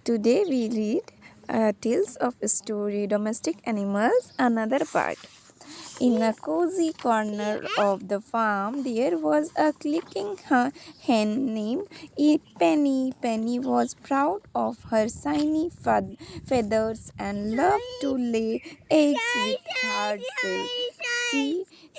Today we read Tales of Story Domestic Animals, another part. In a cozy corner of the farm, there was a clicking hen named Penny. Penny was proud of her shiny feathers and loved to lay eggs with hard silk.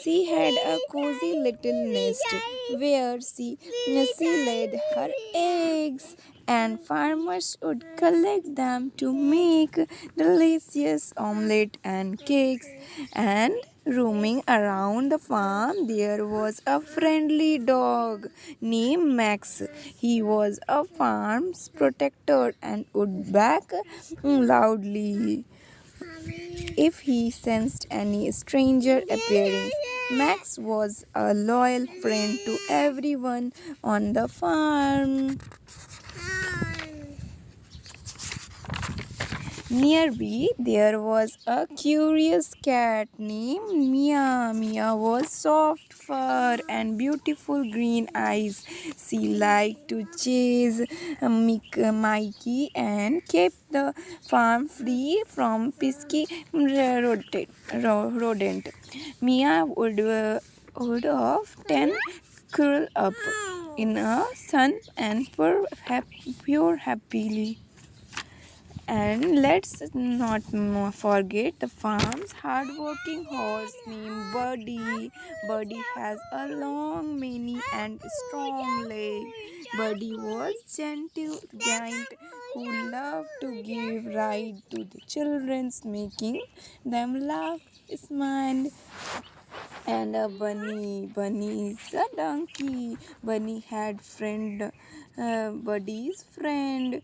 She had a cozy little nest where she laid her eggs, and farmers would collect them to make delicious omelette and cakes. And roaming around the farm, there was a friendly dog named Max. He was a farm's protector and would bark loudly if he sensed any stranger appearing. Max was a loyal friend to everyone on the farm. Nearby, there was a curious cat named Mia. Mia was soft fur and beautiful green eyes. She liked to chase Mikey and keep the farm free from pesky rodent. Mia would often curl up in a sun and purr happily. And let's not forget the farm's hardworking horse named Birdie. Birdie has a long mane and strong leg. Birdie was gentle giant who loved to give ride to the children, making them laugh, smile. And a bunny. Bunny is a donkey. Bunny had Buddy's friend.